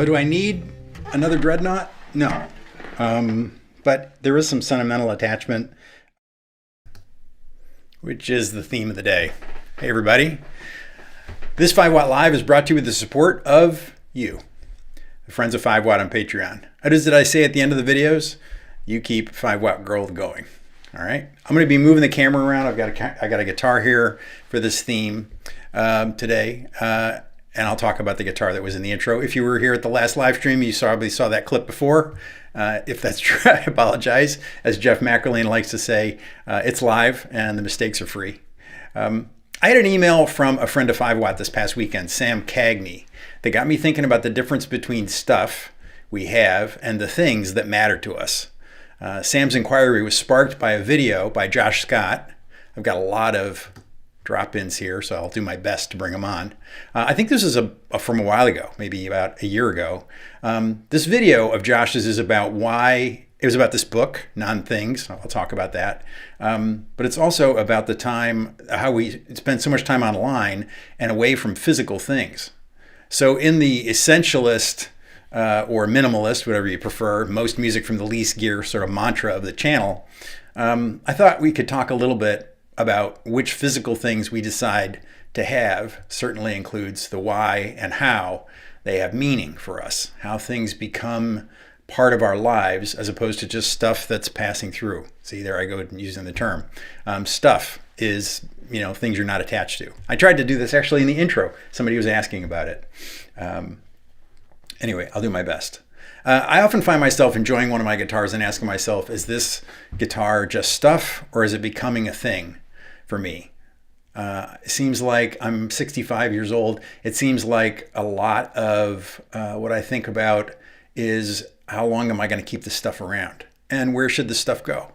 So do I need another dreadnought? No. But there is some sentimental attachment, which is the theme of the day. Hey everybody. This 5 Watt Live is brought to you with the support of you, the friends of 5 Watt on Patreon. What did I say at the end of the videos? You keep 5 Watt Growth going. All right. I'm going to be moving the camera around. I got a guitar here for this theme today. And I'll talk about the guitar that was in the intro. If you were here at the last live stream, you probably saw that clip before. If that's true, I apologize. As Jeff McElwain likes to say, it's live and the mistakes are free. I had an email from a friend of 5 Watt this past weekend, Sam Cagney, that got me thinking about the difference between stuff we have and the things that matter to us. Sam's inquiry was sparked by a video by Josh Scott. I've got a lot of drop-ins here, so I'll do my best to bring them on. I think this is from a while ago, maybe about a year ago. This video of Josh's is about why, it was about this book, Non-Things. I'll talk about that. But it's also about the time, how we spend so much time online and away from physical things. So in the essentialist or minimalist, whatever you prefer, most music from the least gear sort of mantra of the channel, I thought we could talk a little bit about which physical things we decide to have. Certainly includes the why and how they have meaning for us, how things become part of our lives as opposed to just stuff that's passing through. See, there I go using the term. Stuff is, things you're not attached to. I tried to do this actually in the intro. Somebody was asking about it. Anyway, I'll do my best. I often find myself enjoying one of my guitars and asking myself, is this guitar just stuff or is it becoming a thing for me? It seems like I'm 65 years old. It seems like a lot of what I think about is how long am I going to keep this stuff around and where should this stuff go?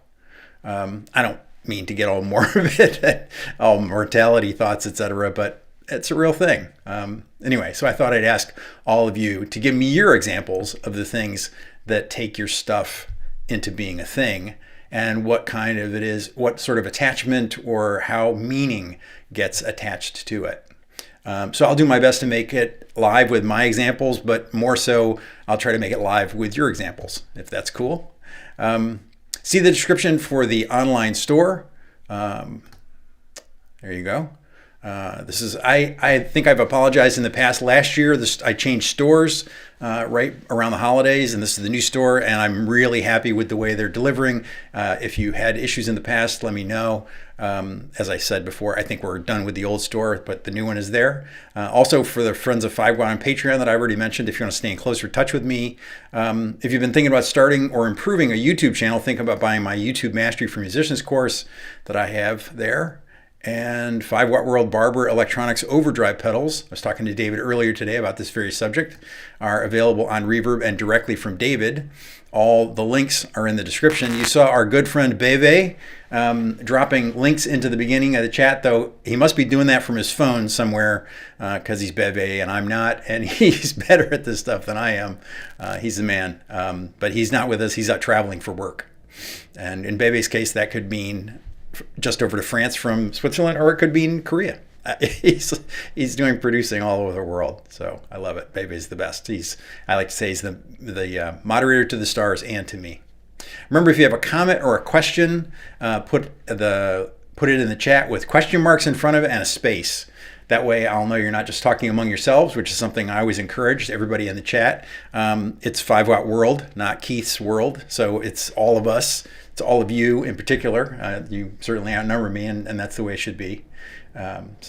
I don't mean to get all morbid, all mortality thoughts, etc., but it's a real thing. Anyway, so I thought I'd ask all of you to give me your examples of the things that take your stuff into being a thing and what kind of it is, what sort of attachment or how meaning gets attached to it. So I'll do my best to make it live with my examples, but more so I'll try to make it live with your examples, if that's cool. See the description for the online store. There you go. I think I've apologized in the past. Last year, I changed stores right around the holidays, and this is the new store, and I'm really happy with the way they're delivering. If you had issues in the past, let me know. As I said before, I think we're done with the old store, but the new one is there. Also, for the friends of 5 Watt on Patreon that I already mentioned, if you want to stay in closer touch with me, if you've been thinking about starting or improving a YouTube channel, think about buying my YouTube Mastery for Musicians course that I have there. And 5 Watt World Barber Electronics overdrive pedals, I was talking to David earlier today about this very subject, are available on Reverb and directly from David. All the links are in the description. You saw our good friend Bebe dropping links into the beginning of the chat, though he must be doing that from his phone somewhere because he's Bebe and I'm not, and he's better at this stuff than I am. He's the man, but he's not with us. He's out traveling for work. And in Bebe's case, that could mean just over to France from Switzerland, or it could be in Korea. He's doing producing all over the world, so I love it. Bebe's the best. I like to say he's the moderator to the stars and to me. Remember, if you have a comment or a question, put it in the chat with question marks in front of it and a space. That way I'll know you're not just talking among yourselves, which is something I always encourage everybody in the chat. It's 5 Watt World, not Keith's World, so it's all of us. It's all of you in particular. You certainly outnumber me, and that's the way it should be. Let's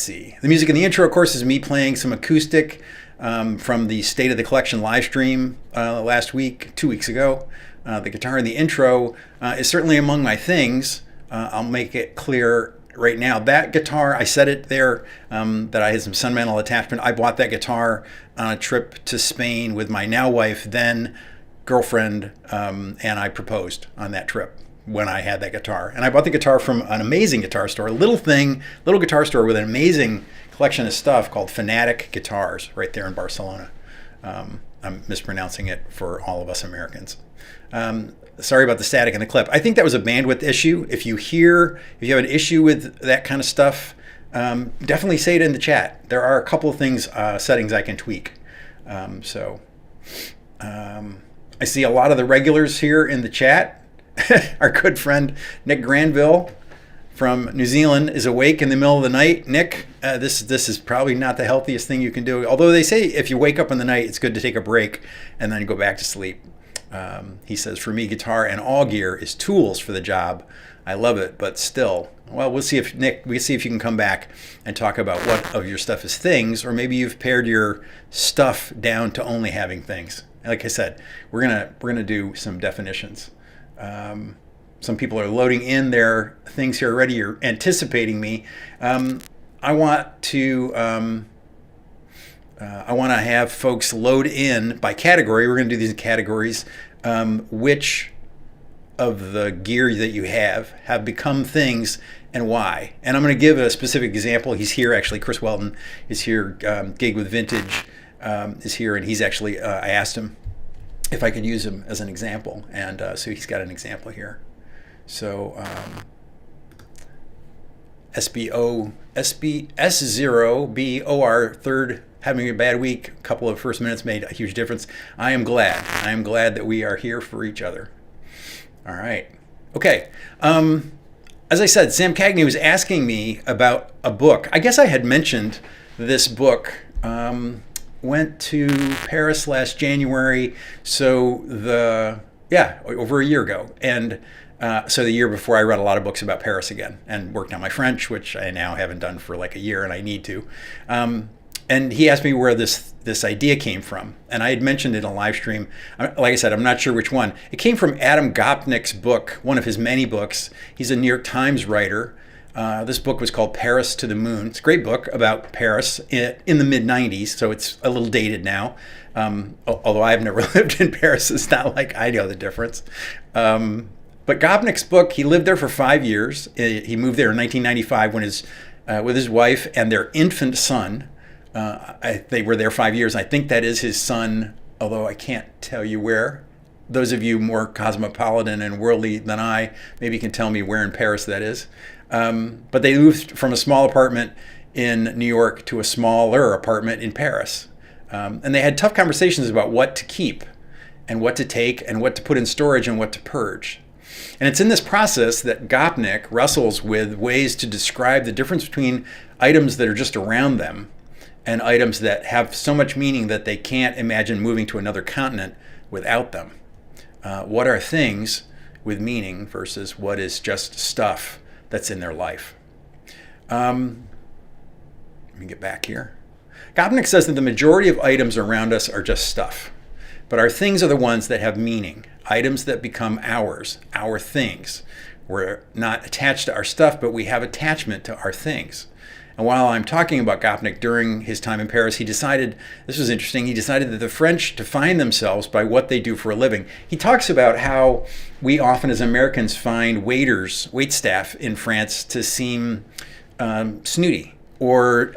see. The music in the intro, of course, is me playing some acoustic from the State of the Collection live stream last week, 2 weeks ago. The guitar in the intro is certainly among my things. I'll make it clear right now. That guitar, I said it there, that I had some sentimental attachment. I bought that guitar on a trip to Spain with my now wife, then girlfriend, and I proposed on that trip when I had that guitar. And I bought the guitar from an amazing guitar store, a little guitar store with an amazing collection of stuff called Fanatic Guitars right there in Barcelona. I'm mispronouncing it for all of us Americans. Sorry about the static in the clip. I think that was a bandwidth issue. If you have an issue with that kind of stuff, definitely say it in the chat. There are a couple of things, settings I can tweak. So I see a lot of the regulars here in the chat. Our good friend Nick Granville from New Zealand is awake in the middle of the night. Nick, this is probably not the healthiest thing you can do. Although they say if you wake up in the night, it's good to take a break and then go back to sleep. He says, for me, guitar and all gear is tools for the job. I love it, but still. Well, we'll see if you can come back and talk about what of your stuff is things, or maybe you've pared your stuff down to only having things. Like I said, we're gonna do some definitions. Some people are loading in their things here already. You're anticipating me. I want to have folks load in by category. We're going to do these in categories. Which of the gear that you have become things and why? And I'm going to give a specific example. He's here actually. Chris Welton is here. Gig with Vintage is here, and he's actually. I asked him if I could use him as an example, and so he's got an example here. So S0BOR third having a bad week. A couple of first minutes made a huge difference. I am glad that we are here for each other. All right. Okay. As I said, Sam Cagney was asking me about a book. I guess I had mentioned this book. Went to Paris last January. So over a year ago. And so the year before, I read a lot of books about Paris again and worked on my French, which I now haven't done for like a year, and I need to. And he asked me where this idea came from. And I had mentioned it in a live stream. Like I said, I'm not sure which one. It came from Adam Gopnik's book, one of his many books. He's a New York Times writer. This book was called Paris to the Moon. It's a great book about Paris in the mid-90s, so it's a little dated now. Although I've never lived in Paris, it's not like I know the difference. But Gopnik's book, he lived there for 5 years. He moved there in 1995 when with his wife and their infant son. They were there 5 years. I think that is his son, although I can't tell you where. Those of you more cosmopolitan and worldly than I maybe can tell me where in Paris that is. But they moved from a small apartment in New York to a smaller apartment in Paris. And they had tough conversations about what to keep and what to take and what to put in storage and what to purge. And it's in this process that Gopnik wrestles with ways to describe the difference between items that are just around them and items that have so much meaning that they can't imagine moving to another continent without them. What are things with meaning versus what is just stuff that's in their life? Let me get back here. Gopnik says that the majority of items around us are just stuff, but our things are the ones that have meaning, items that become ours, our things. We're not attached to our stuff, but we have attachment to our things. And while I'm talking about Gopnik during his time in Paris, he decided, this was interesting, he decided that the French define themselves by what they do for a living. He talks about how we often as Americans find wait staff in France to seem snooty or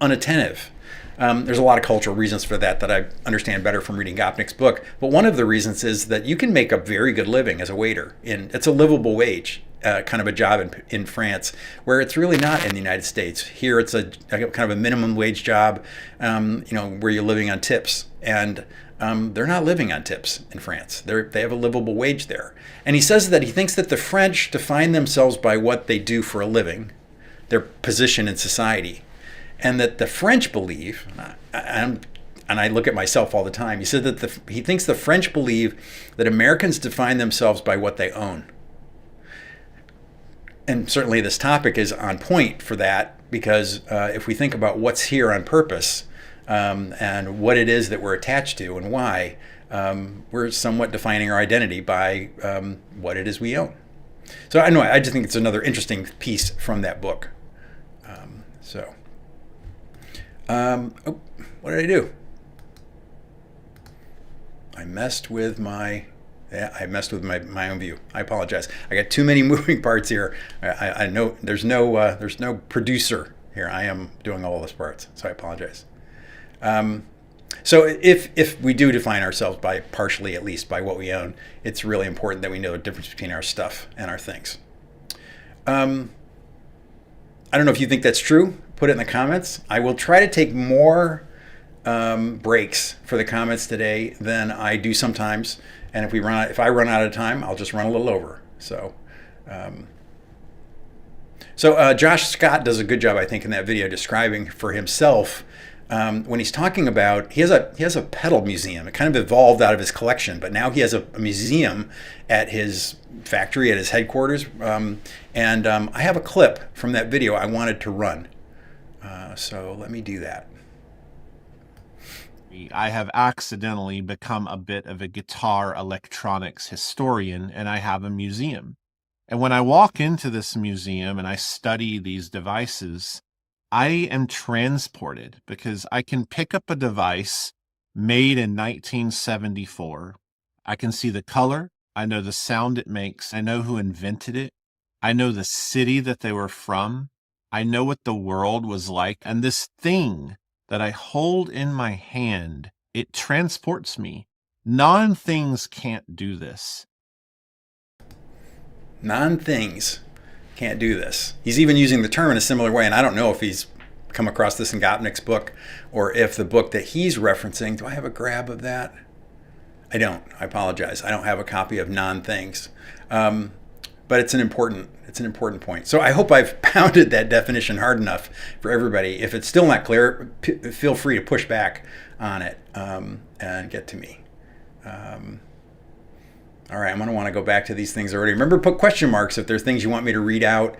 unattentive. There's a lot of cultural reasons for that I understand better from reading Gopnik's book. But one of the reasons is that you can make a very good living as a waiter. It's a livable wage, kind of a job in France, where it's really not in the United States. Here it's a kind of a minimum wage job, where you're living on tips. And they're not living on tips in France. They have a livable wage there. And he says that he thinks that the French define themselves by what they do for a living, their position in society. And that the French believe, and I look at myself all the time, he said that he thinks the French believe that Americans define themselves by what they own. And certainly this topic is on point for that, because if we think about what's here on purpose and what it is that we're attached to and why, we're somewhat defining our identity by what it is we own. So I just think it's another interesting piece from that book. What did I do? I messed with my own view. I apologize. I got too many moving parts here. I know there's no producer here. I am doing all those parts, so I apologize. So if we do define ourselves by partially, at least, by what we own, it's really important that we know the difference between our stuff and our things. I don't know if you think that's true. Put it in the comments. I will try to take more breaks for the comments today than I do sometimes. And if I run out of time, I'll just run a little over. So Josh Scott does a good job, I think, in that video describing for himself when he's talking about he has a pedal museum. It kind of evolved out of his collection, but now he has a museum at his factory, at his headquarters. I have a clip from that video I wanted to run. So let me do that. I have accidentally become a bit of a guitar electronics historian, and I have a museum. And when I walk into this museum and I study these devices, I am transported because I can pick up a device made in 1974. I can see the color. I know the sound it makes. I know who invented it. I know the city that they were from. I know what the world was like. And this thing that I hold in my hand, it transports me. Non-things can't do this. Non-things can't do this. He's even using the term in a similar way, and I don't know if he's come across this in Gopnik's book or if the book that he's referencing, do I have a grab of that? I don't. I apologize. I don't have a copy of Non-Things. But it's an important point. So I hope I've pounded that definition hard enough for everybody. If it's still not clear, feel free to push back on it and get to me. All right, I'm going to want to go back to these things already. Remember, put question marks if there's things you want me to read out,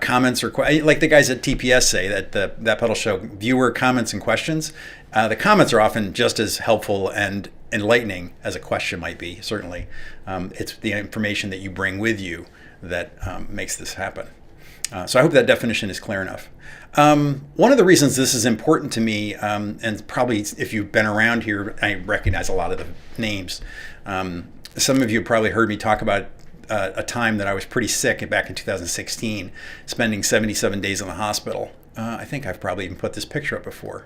comments or like the guys at TPS say that that pedal show, viewer comments and questions. The comments are often just as helpful and enlightening as a question might be. Certainly, it's the information that you bring with you that makes this happen. So I hope that definition is clear enough. One of the reasons this is important to me, and probably if you've been around here, I recognize a lot of the names. Some of you probably heard me talk about a time that I was pretty sick back in 2016, spending 77 days in the hospital. I think I've probably even put this picture up before.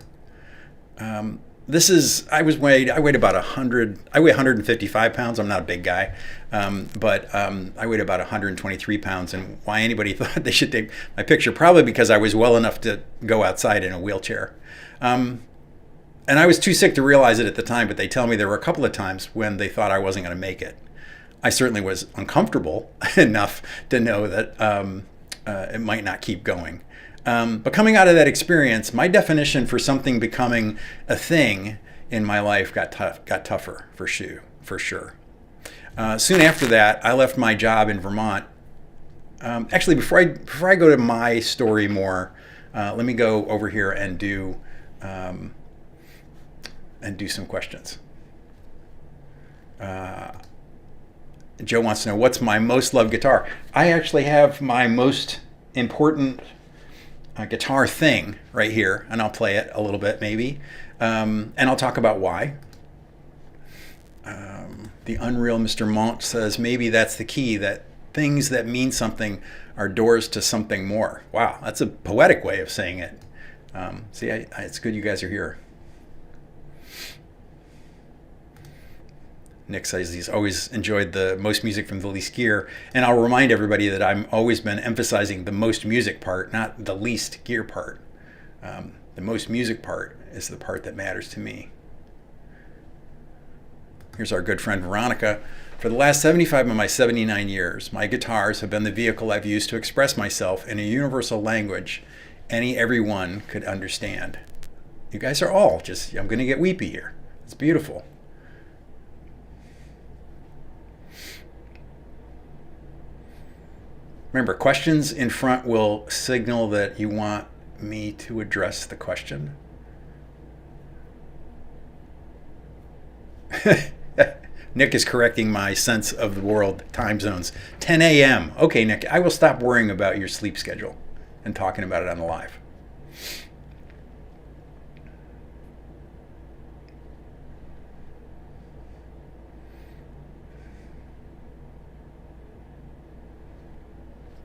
I weighed about 100, I weigh 155 pounds. I'm not a big guy, but I weighed about 123 pounds. And why anybody thought they should take my picture, probably because I was well enough to go outside in a wheelchair. And I was too sick to realize it at the time, but they tell me there were a couple of times when they thought I wasn't going to make it. I certainly was uncomfortable enough to know that it might not keep going. But coming out of that experience, my definition for something becoming a thing in my life got tougher for sure. Soon after that, I left my job in Vermont. Actually, before I go to my story more, let me go over here and do some questions. Joe wants to know, what's my most loved guitar? I actually have my most important guitar thing right here, and I'll play it a little bit maybe, and I'll talk about why. The Unreal Mr. Mont says, maybe that's the key, that things that mean something are doors to something more. Wow, that's a poetic way of saying it. See, it's good you guys are here. Nick says he's always enjoyed the most music from the least gear. And I'll remind everybody that I've always been emphasizing the most music part, not the least gear part. The most music part is the part that matters to me. Here's our good friend Veronica. For the last 75 of my 79 years, my guitars have been the vehicle I've used to express myself in a universal language everyone could understand. You guys are all just, I'm going to get weepy here. It's beautiful. Remember, questions in front will signal that you want me to address the question. Nick is correcting my sense of the world time zones. 10 a.m. Okay, Nick, I will stop worrying about your sleep schedule and talking about it on the live.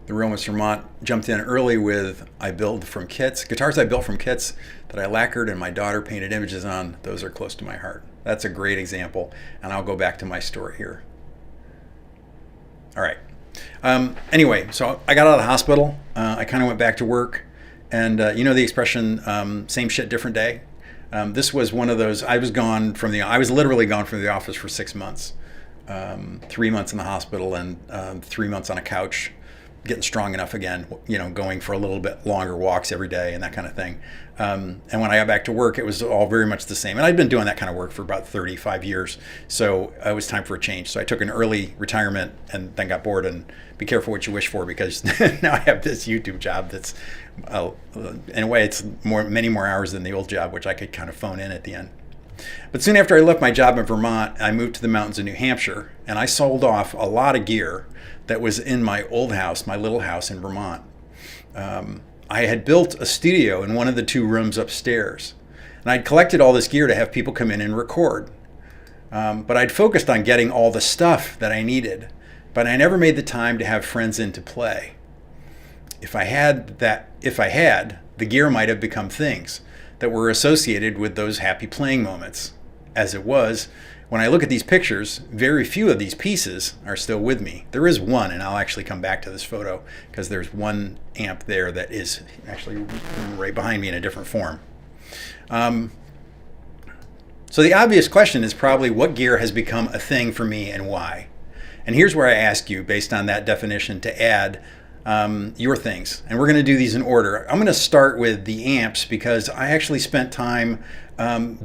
The real Mr. Mont jumped in early with, I build from kits. Guitars I built from kits that I lacquered and my daughter painted images on. Those are close to my heart. That's a great example. And I'll go back to my story here. All right. Anyway, so I got out of the hospital. I kind of went back to work. And you know the expression, same shit, different day? This was one of those. I was literally gone from the office for 6 months, 3 months in the hospital, and 3 months on a couch, getting strong enough again, you know, going for a little bit longer walks every day and that kind of thing. And when I got back to work, it was all very much the same. And I'd been doing that kind of work for about 35 years. So it was time for a change. So I took an early retirement and then got bored. And be careful what you wish for, because now I have this YouTube job that's, in a way, it's many more hours than the old job, which I could kind of phone in at the end. But soon after I left my job in Vermont, I moved to the mountains of New Hampshire, and I sold off a lot of gear that was in my old house, my little house in Vermont. I had built a studio in one of the 2 rooms upstairs, and I'd collected all this gear to have people come in and record. But I'd focused on getting all the stuff that I needed, but I never made the time to have friends in to play. If I had, the gear might have become things that were associated with those happy playing moments. As it was, when I look at these pictures, very few of these pieces are still with me. There is one, and I'll actually come back to this photo, because there's one amp there that is actually right behind me in a different form. So the obvious question is probably, what gear has become a thing for me and why? And here's where I ask you, based on that definition, to add your things. And we're going to do these in order. I'm going to start with the amps, because I actually spent time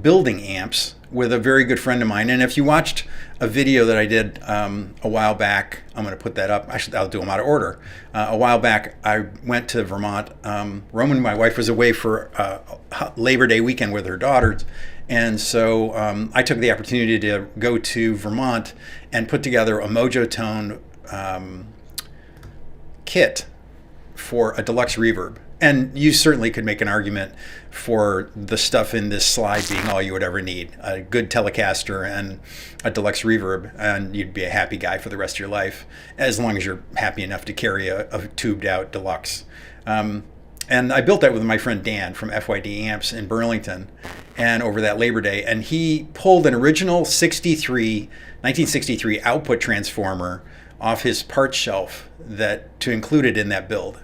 building amps with a very good friend of mine. And if you watched a video that I did a while back, I'm going to put that up. Actually, I'll do them out of order. A while back, I went to Vermont. Roman, my wife, was away for Labor Day weekend with her daughters. And so I took the opportunity to go to Vermont and put together a Mojo Tone kit for a deluxe reverb. And you certainly could make an argument for the stuff in this slide being all you would ever need. A good Telecaster and a deluxe reverb, and you'd be a happy guy for the rest of your life, as long as you're happy enough to carry a tubed out deluxe. And I built that with my friend Dan from FYD Amps in Burlington, and over that Labor Day. And he pulled an original 1963 output transformer off his parts shelf to include it in that build.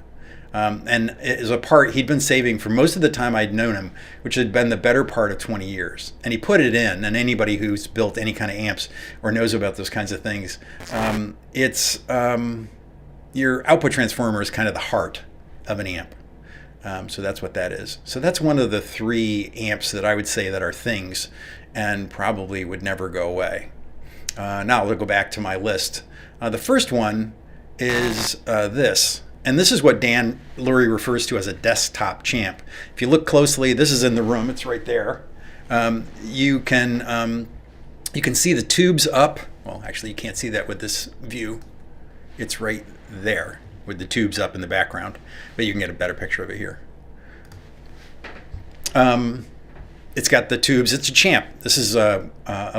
And it is a part he'd been saving for most of the time I'd known him, which had been the better part of 20 years. And he put it in, and anybody who's built any kind of amps or knows about those kinds of things, your output transformer is kind of the heart of an amp. So that's what that is. So that's one of the 3 amps that I would say that are things and probably would never go away. Now I'll go back to my list. The first one is this. And this is what Dan Lurie refers to as a desktop champ. If you look closely, this is in the room. It's right there. You can see the tubes up. Well, actually, you can't see that with this view. It's right there with the tubes up in the background, but you can get a better picture of it here. It's got the tubes. It's a champ. This is a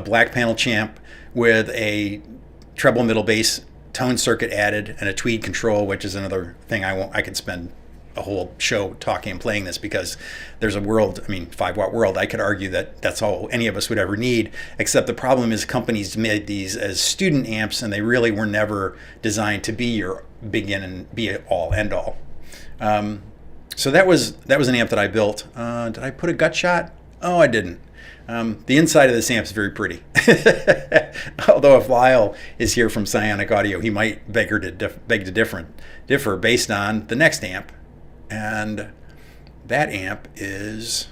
black panel champ with a treble middle bass tone circuit added and a tweed control, which is another thing I could spend a whole show talking and playing this, because there's a world, 5-watt world. I could argue that that's all any of us would ever need, except the problem is companies made these as student amps, and they really were never designed to be your begin and be all end all. So that was an amp that I built. Did I put a gut shot? Oh, I didn't. The inside of this amp is very pretty. Although if Lyle is here from Psionic Audio, he might beg to differ based on the next amp. And that amp is,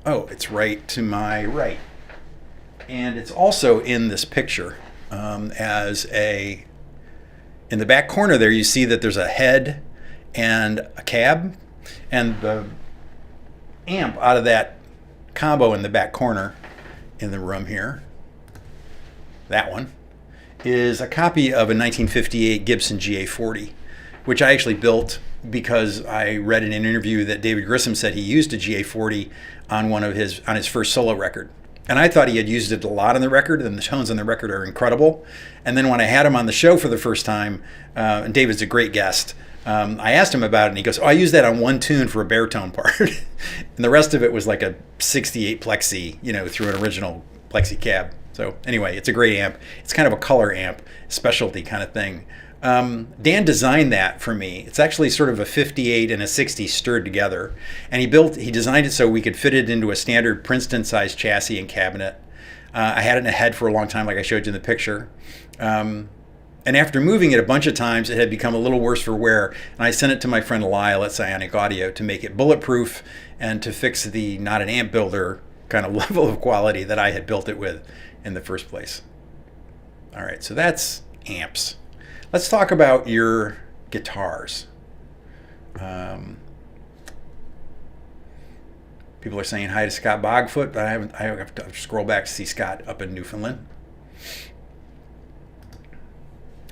it's right to my right. And it's also in this picture in the back corner there, you see that there's a head and a cab. And the amp out of that combo in the back corner in the room here, that one, is a copy of a 1958 Gibson GA40, which I actually built because I read in an interview that David Grissom said he used a GA40 on his first solo record. And I thought he had used it a lot on the record, and the tones on the record are incredible. And then when I had him on the show for the first time, and David's a great guest, I asked him about it, and he goes, I used that on one tune for a baritone part. And the rest of it was like a 68 plexi, through an original plexi cab. So anyway, it's a great amp. It's kind of a color amp, specialty kind of thing. Dan designed that for me. It's actually sort of a 58 and a 60 stirred together. And he designed it so we could fit it into a standard Princeton-sized chassis and cabinet. I had it in a head for a long time, like I showed you in the picture. And after moving it a bunch of times, it had become a little worse for wear. And I sent it to my friend Lyle at Psionic Audio to make it bulletproof and to fix the not an amp builder kind of level of quality that I had built it with in the first place. All right, so that's amps. Let's talk about your guitars. People are saying hi to Scott Bogfoot, but I have to scroll back to see Scott up in Newfoundland.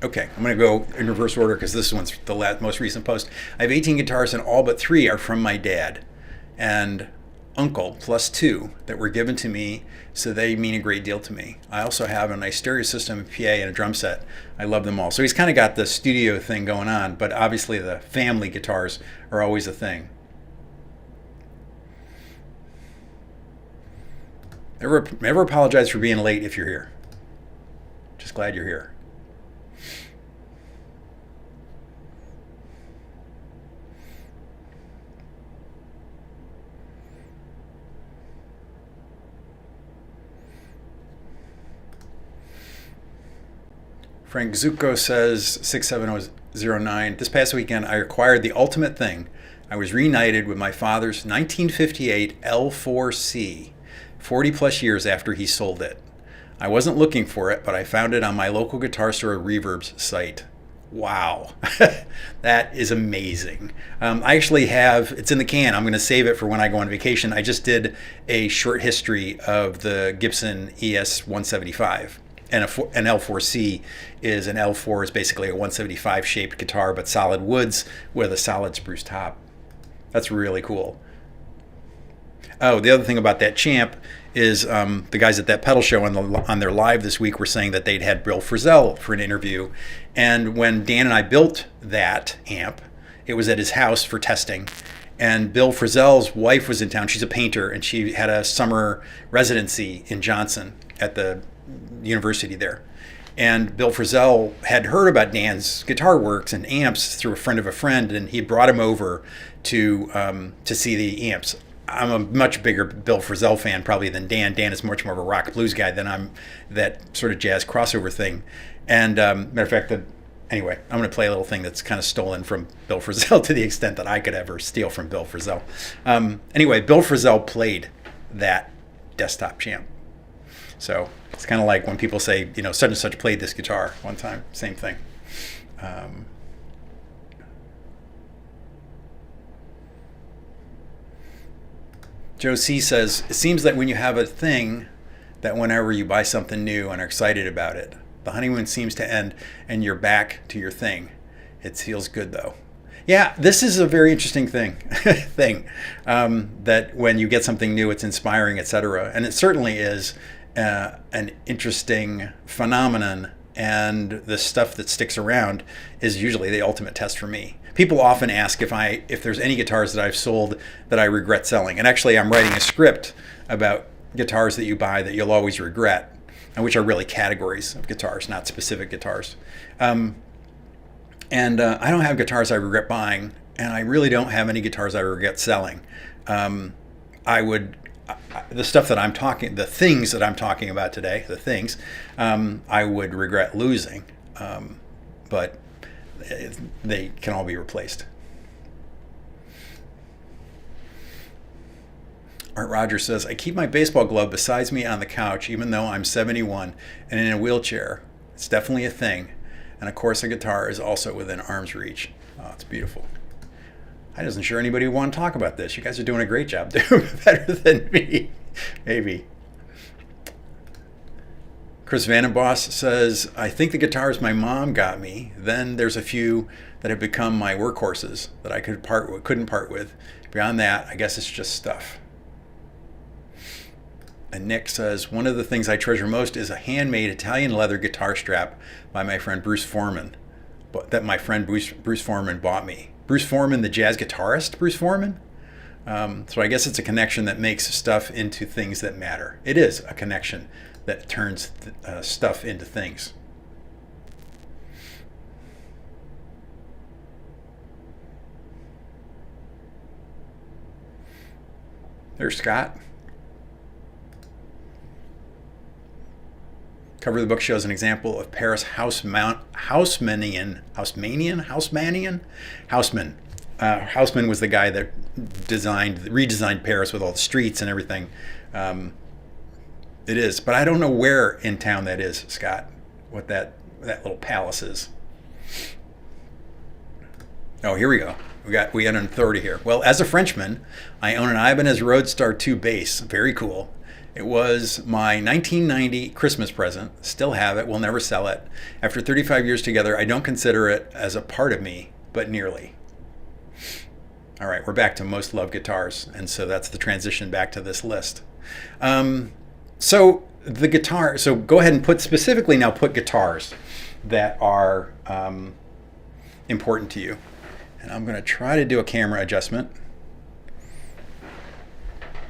Okay, I'm going to go in reverse order because this one's the most recent post. I have 18 guitars and all but 3 are from my dad and uncle, plus 2 that were given to me, so they mean a great deal to me. I also have a nice stereo system, a PA, and a drum set. I love them all. So he's kind of got the studio thing going on, but obviously the family guitars are always a thing. Never apologize for being late if you're here. Just glad you're here. Frank Zucco says 67009. This past weekend, I acquired the ultimate thing. I was reunited with my father's 1958 L4C, 40 plus years after he sold it. I wasn't looking for it, but I found it on my local guitar store Reverb's site. Wow, that is amazing. I actually have, it's in the can. I'm going to save it for when I go on vacation. I just did a short history of the Gibson ES 175. And an L4C is an L4 is basically a 175 shaped guitar, but solid woods with a solid spruce top. That's really cool. Oh, the other thing about that Champ is the guys at that pedal show on their live this week were saying that they'd had Bill Frisell for an interview. And when Dan and I built that amp, it was at his house for testing. And Bill Frisell's wife was in town. She's a painter, and she had a summer residency in Johnson at the university there. And Bill Frisell had heard about Dan's guitar works and amps through a friend of a friend, and he brought him over to see the amps. I'm a much bigger Bill Frisell fan probably than Dan. Dan is much more of a rock blues guy than I'm that sort of jazz crossover thing. And matter of fact, anyway, I'm going to play a little thing that's kind of stolen from Bill Frisell to the extent that I could ever steal from Bill Frisell. Anyway, Bill Frisell played that desktop Champ. So it's kind of like when people say, you know, such and such played this guitar one time. Same thing. Joe C says, it seems that when you have a thing, that whenever you buy something new and are excited about it, the honeymoon seems to end and you're back to your thing. It feels good though. Yeah, this is a very interesting thing, that when you get something new, it's inspiring, etc. And it certainly is an interesting phenomenon, and the stuff that sticks around is usually the ultimate test for me. People often ask if there's any guitars that I've sold that I regret selling. And actually, I'm writing a script about guitars that you buy that you'll always regret, and which are really categories of guitars, not specific guitars. I don't have guitars I regret buying, and I really don't have any guitars I regret selling. The things that I'm talking about today, I would regret losing, but they can all be replaced. Art Rogers says, I keep my baseball glove beside me on the couch, even though I'm 71 and in a wheelchair. It's definitely a thing. And of course, a guitar is also within arm's reach. Oh, it's beautiful. I wasn't sure anybody would want to talk about this. You guys are doing a great job. Doing better than me, maybe. Chris Vandenboss says, I think the guitars my mom got me. Then there's a few that have become my workhorses that I couldn't part with. Beyond that, I guess it's just stuff. And Nick says, one of the things I treasure most is a handmade Italian leather guitar strap by my friend Bruce Foreman, that my friend Bruce Foreman bought me. Bruce Foreman, the jazz guitarist, Bruce Foreman. So I guess it's a connection that makes stuff into things that matter. It is a connection that turns stuff into things. There's Scott. Cover of the book shows an example of Paris Haussmann. Haussmann was the guy that redesigned Paris with all the streets and everything. It is, but I don't know where in town that is, Scott. What that little palace is. Oh, here we go. We got an authority here. Well, as a Frenchman, I own an Ibanez Roadstar 2 bass. Very cool. It was my 1990 Christmas present. Still have it. Will never sell it. After 35 years together, I don't consider it as a part of me, but nearly. All right, we're back to most loved guitars, and so that's the transition back to this list. So the guitar. So go ahead and put guitars that are important to you. And I'm going to try to do a camera adjustment.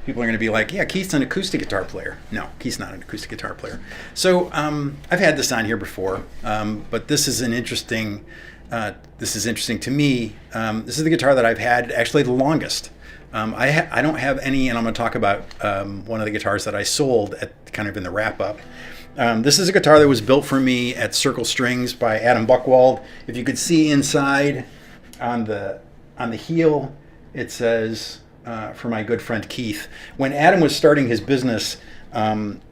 People are going to be like, yeah, Keith's an acoustic guitar player. No, Keith's not an acoustic guitar player. So I've had this on here before, but this is interesting to me. This is the guitar that I've had actually the longest. I don't have any, and I'm going to talk about one of the guitars that I sold at kind of in the wrap up. This is a guitar that was built for me at Circle Strings by Adam Buchwald. If you could see inside on the heel, it says, for my good friend Keith. When Adam was starting his business,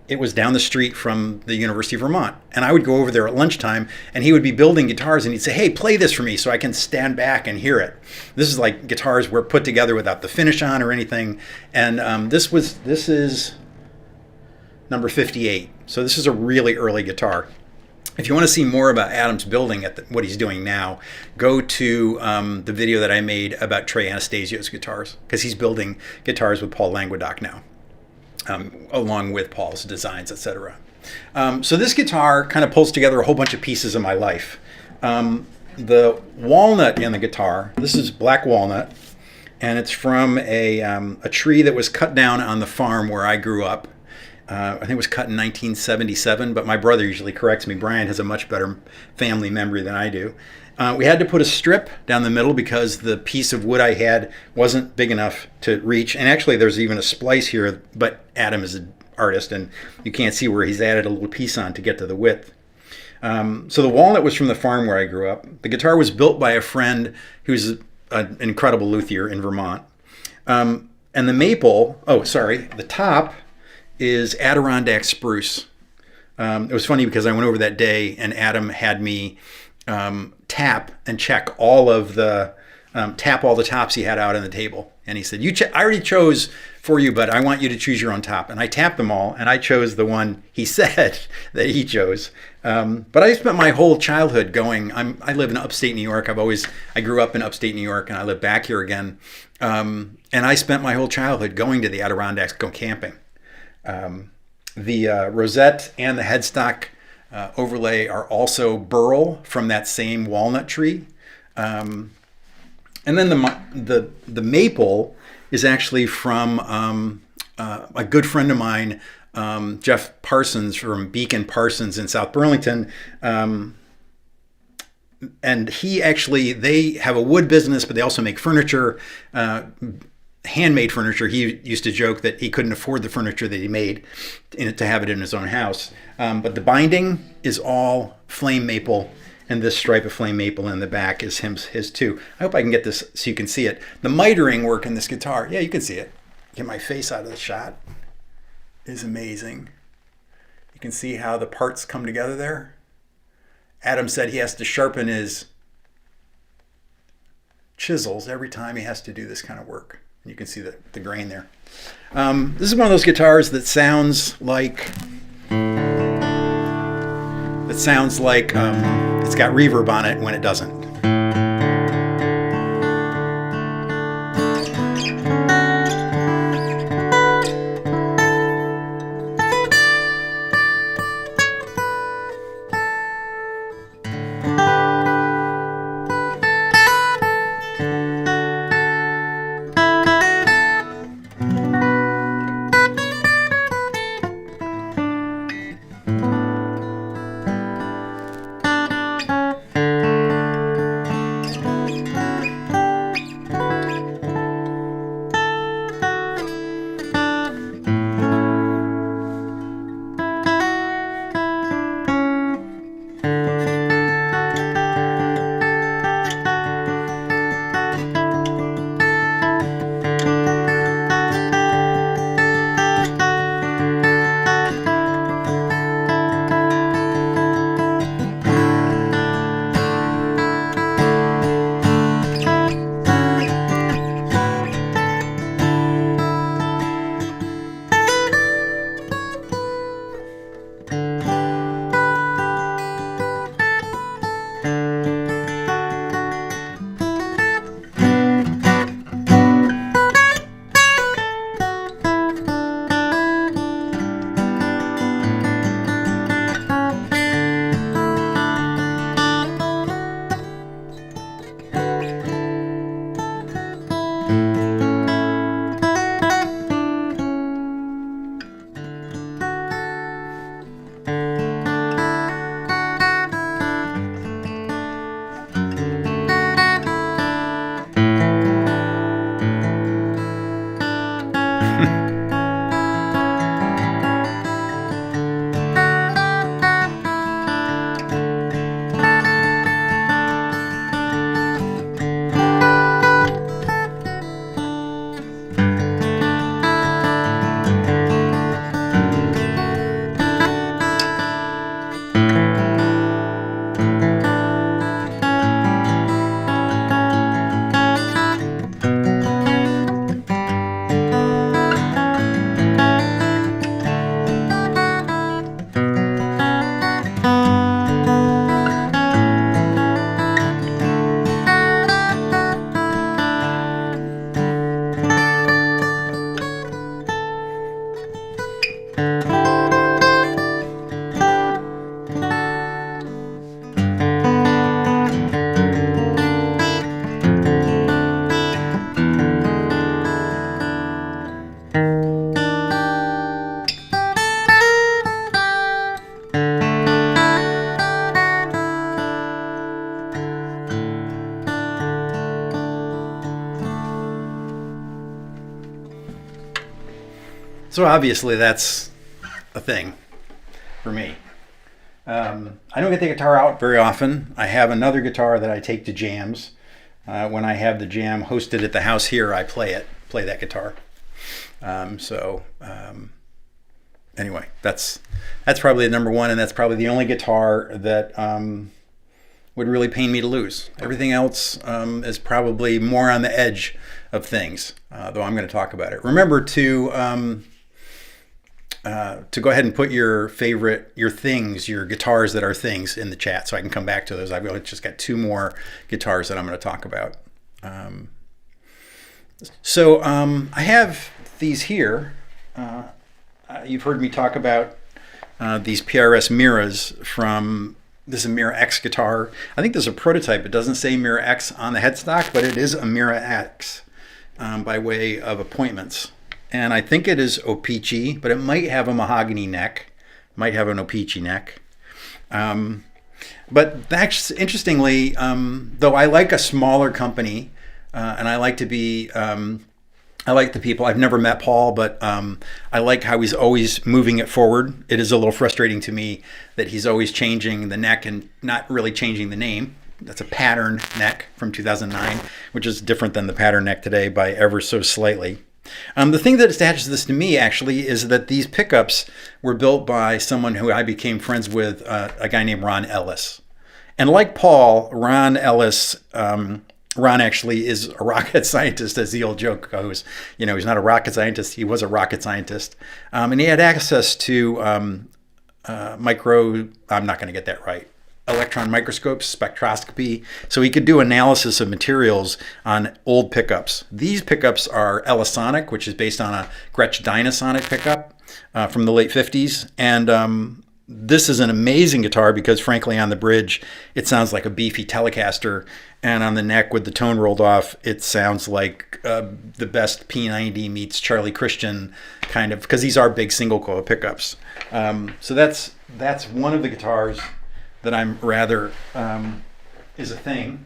it was down the street from the University of Vermont. And I would go over there at lunchtime, and he would be building guitars, and he'd say, hey, play this for me so I can stand back and hear it. This is like guitars were put together without the finish on or anything. And this is number 58. So this is a really early guitar. If you want to see more about Adam's building what he's doing now, go to the video that I made about Trey Anastasio's guitars, because he's building guitars with Paul Languedoc now, along with Paul's designs, etc. So this guitar kind of pulls together a whole bunch of pieces of my life. The walnut in the guitar, this is black walnut, and it's from a tree that was cut down on the farm where I grew up. I think it was cut in 1977, but my brother usually corrects me. Brian has a much better family memory than I do. We had to put a strip down the middle because the piece of wood I had wasn't big enough to reach. And actually, there's even a splice here, but Adam is an artist, and you can't see where he's added a little piece on to get to the width. So the walnut was from the farm where I grew up. The guitar was built by a friend who's an incredible luthier in Vermont. And the maple, the top is Adirondack spruce. It was funny because I went over that day and Adam had me tap and check all the tops he had out on the table. And he said, I already chose for you, but I want you to choose your own top. And I tapped them all, and I chose the one he said that he chose. But I spent my whole childhood going. I live in upstate New York. I grew up in upstate New York, and I live back here again. And I spent my whole childhood going to the Adirondacks, go camping. The rosette and the headstock overlay are also burl from that same walnut tree. And then the maple is actually from a good friend of mine, Jeff Parsons from Beacon Parsons in South Burlington. And they have a wood business, but they also make furniture, handmade furniture. He used to joke that he couldn't afford the furniture that he made to have it in his own house. But the binding is all flame maple, and this stripe of flame maple in the back is his too. I hope I can get this so you can see it. The mitering work in this guitar, yeah, you can see it. Get my face out of the shot. Is amazing. You can see how the parts come together there. Adam said he has to sharpen his chisels every time he has to do this kind of work. You can see the grain there. This is one of those guitars that sounds like it's got reverb on it when it doesn't. So obviously that's a thing for me. I don't get the guitar out very often. I have another guitar that I take to jams. When I have the jam hosted at the house here, I play that guitar. Anyway, that's probably the number one, and that's probably the only guitar that would really pain me to lose. Everything else is probably more on the edge of things, though I'm going to talk about it. Remember to go ahead and put your things, your guitars that are things in the chat, so I can come back to those. I've just got two more guitars that I'm going to talk about. I have these here. You've heard me talk about these PRS Miras from, this is a Mira X guitar. I think this is a prototype. It doesn't say Mira X on the headstock, but it is a Mira X by way of appointments. And I think it is O-Pee-Chee, but it might have a mahogany neck, might have an O-Pee-Chee neck. But that's interestingly, though I like a smaller company, and I like to be, I like the people. I've never met Paul, but I like how he's always moving it forward. It is a little frustrating to me that he's always changing the neck and not really changing the name. That's a pattern neck from 2009, which is different than the pattern neck today by ever so slightly. The thing that attaches this to me actually is that these pickups were built by someone who I became friends with, a guy named Ron Ellis. And like Paul, Ron Ellis, Ron actually is a rocket scientist, as the old joke goes. You know, he's not a rocket scientist, he was a rocket scientist. And he had access to I'm not going to get that right, electron microscopes, spectroscopy, so he could do analysis of materials on old pickups. These pickups are Ellisonic, which is based on a Gretsch Dynasonic pickup from the late 50s. And this is an amazing guitar because, frankly, on the bridge, it sounds like a beefy Telecaster. And on the neck with the tone rolled off, it sounds like the best P90 meets Charlie Christian kind of, because these are big single coil pickups. So that's one of the guitars that I'm rather is a thing.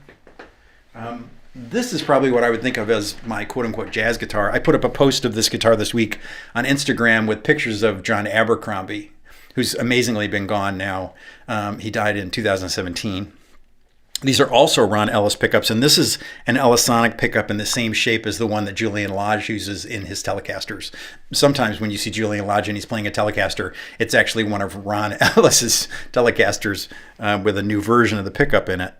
This is probably what I would think of as my quote-unquote jazz guitar. I put up a post of this guitar this week on Instagram with pictures of John Abercrombie, who's amazingly been gone now. He died in 2017. These are also Ron Ellis pickups, and this is an Ellisonic pickup in the same shape as the one that Julian Lodge uses in his Telecasters. Sometimes when you see Julian Lodge and he's playing a Telecaster, it's actually one of Ron Ellis's Telecasters with a new version of the pickup in it.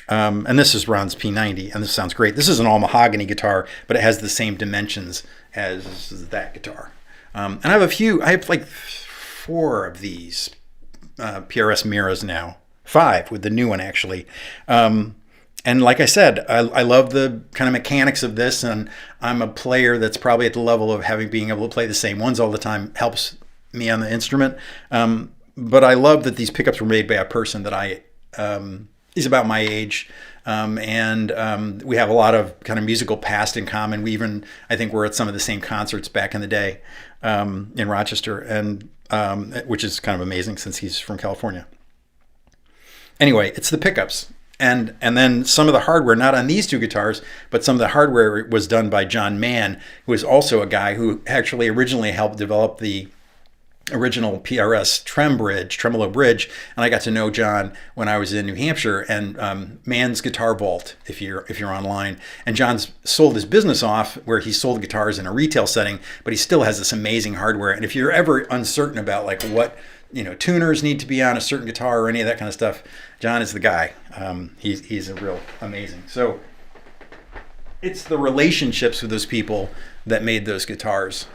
And this is Ron's P90, and this sounds great. This is an all mahogany guitar, but it has the same dimensions as that guitar. And I have like 4 of these PRS Miras now. 5 with the new one, actually. And like I said, I love the kind of mechanics of this, and I'm a player that's probably at the level of being able to play the same ones all the time helps me on the instrument. But I love that these pickups were made by a person that I He's about my age. And we have a lot of kind of musical past in common. We even, I think, were at some of the same concerts back in the day in Rochester, and which is kind of amazing since he's from California. Anyway, it's the pickups. And then some of the hardware, not on these two guitars, but some of the hardware was done by John Mann, who is also a guy who actually originally helped develop the original PRS tremolo bridge. And I got to know John when I was in New Hampshire, and Mann's Guitar Vault, if you're online. And John's sold his business off where he sold guitars in a retail setting, but he still has this amazing hardware. And if you're ever uncertain about like what tuners need to be on a certain guitar or any of that kind of stuff, John is the guy. He's a real amazing. So it's the relationships with those people that made those guitars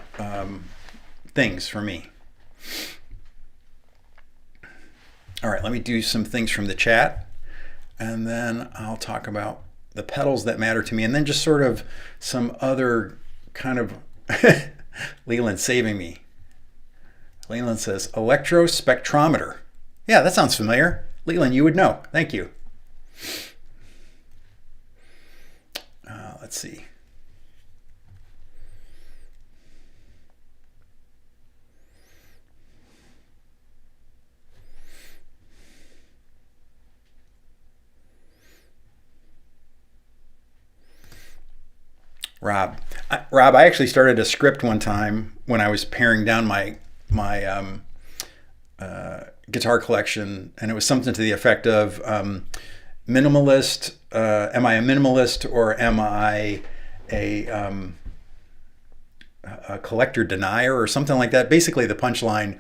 things for me. All right, let me do some things from the chat, and then I'll talk about the pedals that matter to me, and then just sort of some other kind of Leland saving me. Leland says electrospectrometer. Yeah, that sounds familiar. Leland, you would know. Thank you. Let's see. Rob, I actually started a script one time when I was paring down my guitar collection, and it was something to the effect of minimalist. Am I a minimalist, or am I a collector denier, or something like that? Basically, the punchline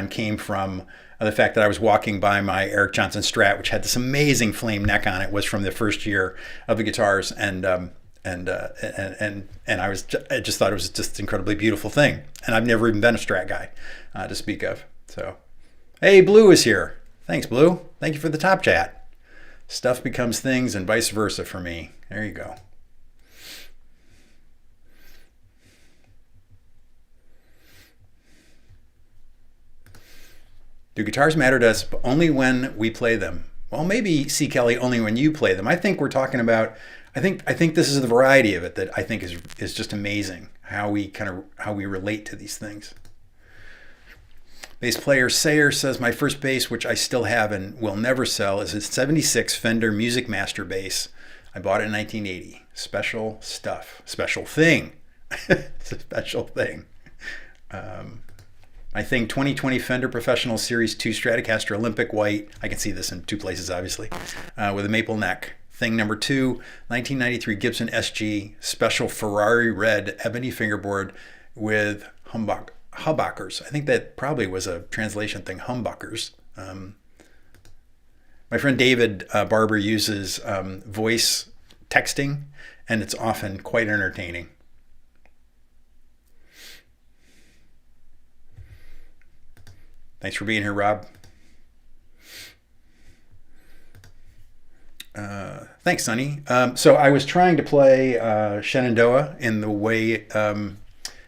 came from the fact that I was walking by my Eric Johnson Strat, which had this amazing flame neck on it, was from the first year of the guitars, and I just thought it was just an incredibly beautiful thing. And I've never even been a Strat guy to speak of. So, hey, Blue is here. Thanks, Blue. Thank you for the top chat. Stuff becomes things and vice versa for me. There you go. Do guitars matter to us only when we play them? Well, maybe, C. Kelly, only when you play them. I think we're talking about, I think this is the variety of it that I think is just amazing, how we relate to these things. Bass player Sayer says, my first bass, which I still have and will never sell, is a 76 Fender Music Master bass. I bought it in 1980. Special stuff. Special thing. It's a special thing. I think 2020 Fender Professional Series 2 Stratocaster Olympic White. I can see this in two places, obviously, with a maple neck. Thing number 2, 1993 Gibson SG Special Ferrari Red Ebony Fingerboard with humbuckers. I think that probably was a translation thing, humbuckers. My friend David Barber uses voice texting, and it's often quite entertaining. Thanks for being here, Rob. Thanks, Sonny. So I was trying to play Shenandoah in the way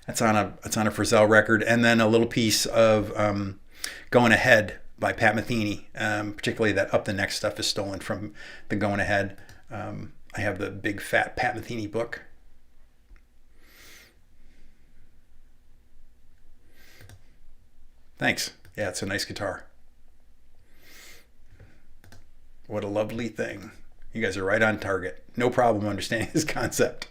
it's on a Frizzell record, and then a little piece of Going Ahead by Pat Metheny. Particularly that Up the Neck stuff is stolen from the Going Ahead. I have the big fat Pat Metheny book. Thanks. Yeah, it's a nice guitar. What a lovely thing. You guys are right on target. No problem understanding this concept.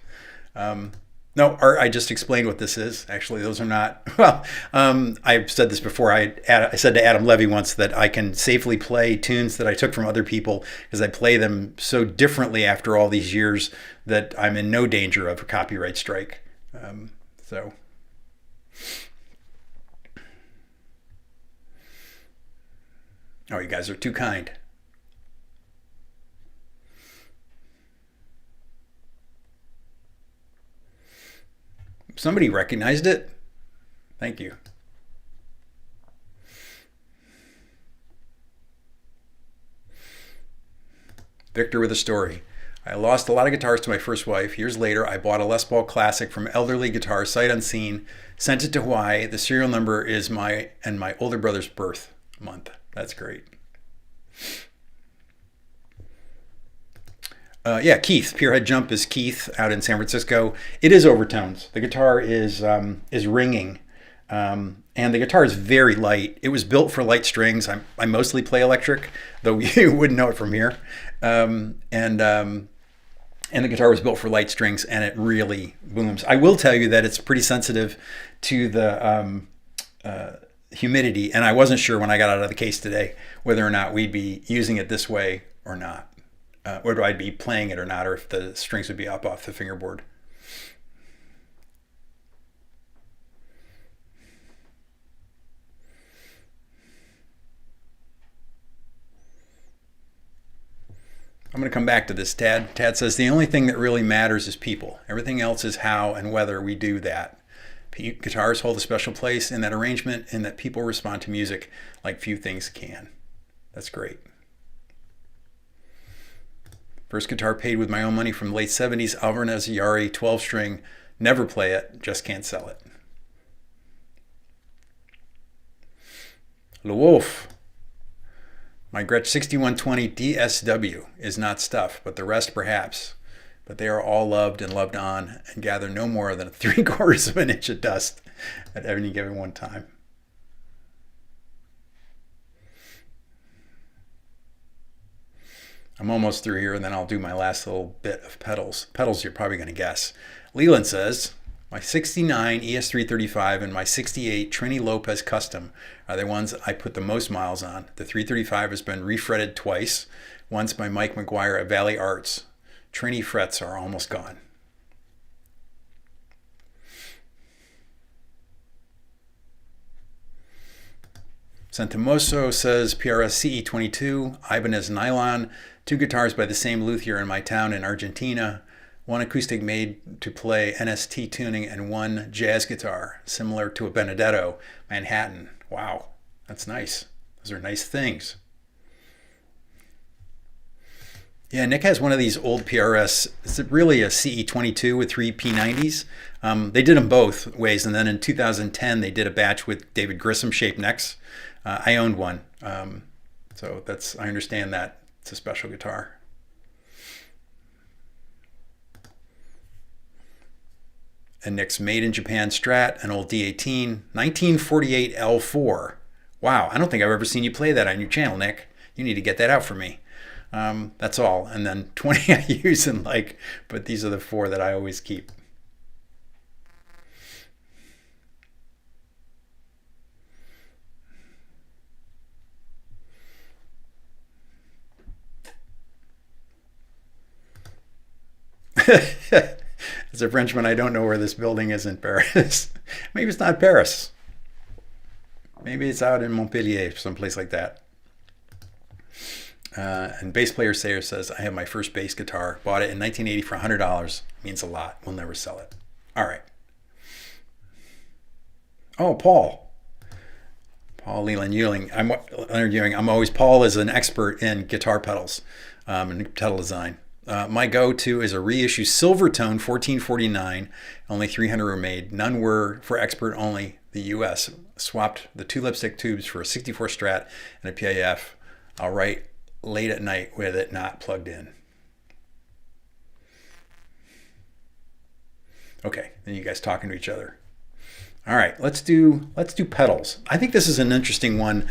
No, Art, I just explained what this is. Actually, those are not, well, I've said this before. I said to Adam Levy once that I can safely play tunes that I took from other people because I play them so differently after all these years that I'm in no danger of a copyright strike. So... Oh, you guys are too kind. Somebody recognized it. Thank you. Victor with a story. I lost a lot of guitars to my first wife. Years later, I bought a Les Paul Classic from Elderly Guitar, sight unseen, sent it to Hawaii. The serial number is my older brother's birth month. That's great. Yeah, Keith. Pierhead Jump is Keith out in San Francisco. It is overtones. The guitar is ringing, and the guitar is very light. It was built for light strings. I mostly play electric, though you wouldn't know it from here. And the guitar was built for light strings, and it really booms. I will tell you that it's pretty sensitive to the humidity, and I wasn't sure when I got out of the case today whether or not we'd be using it this way or not. Whether I'd be playing it or not, or if the strings would be up off the fingerboard. I'm going to come back to this, Tad. Tad says, the only thing that really matters is people. Everything else is how and whether we do that. Guitars hold a special place in that arrangement, and that people respond to music like few things can. That's great. First guitar paid with my own money from the late 70s, Alvarez Yari 12-string. Never play it, just can't sell it. Le Wolf. My Gretsch 6120 DSW is not stuff, but the rest perhaps. But they are all loved and loved on, and gather no more than 3/4 of an inch of dust at any given one time. I'm almost through here, and then I'll do my last little bit of pedals. Pedals you're probably going to guess. Leland says, my 69 ES335 and my 68 Trini Lopez Custom are the ones I put the most miles on. The 335 has been refretted twice, once by Mike McGuire at Valley Arts. Trini frets are almost gone. Santomoso says PRS CE22, Ibanez Nylon, 2 guitars by the same luthier in my town in Argentina, 1 acoustic made to play NST tuning, and 1 jazz guitar, similar to a Benedetto, Manhattan. Wow, that's nice. Those are nice things. Yeah, Nick has one of these old PRS. It's really a CE22 with 3 P90s. They did them both ways, and then in 2010 they did a batch with David Grissom shaped necks. I owned one, so I understand that it's a special guitar. And Nick's made in Japan Strat, an old D18, 1948 L4. Wow, I don't think I've ever seen you play that on your channel, Nick. You need to get that out for me. That's all. And then 20 I use and like, but these are the 4 that I always keep. As a Frenchman, I don't know where this building is in Paris. Maybe it's not Paris. Maybe it's out in Montpellier, someplace like that. And bass player Sayer says, I have my first bass guitar. Bought it in 1980 for $100. Means a lot. We'll never sell it. All right. Oh, Paul. Leland Ewing. Leonard Ewing. Paul is an expert in guitar pedals and pedal design. My go-to is a reissue Silvertone 1449. Only 300 were made. None were for expert only. The US swapped the 2 lipstick tubes for a 64 Strat and a PAF. I'll write late at night with it not plugged in. Okay, then you guys talking to each other. All right, let's do pedals. I think this is an interesting one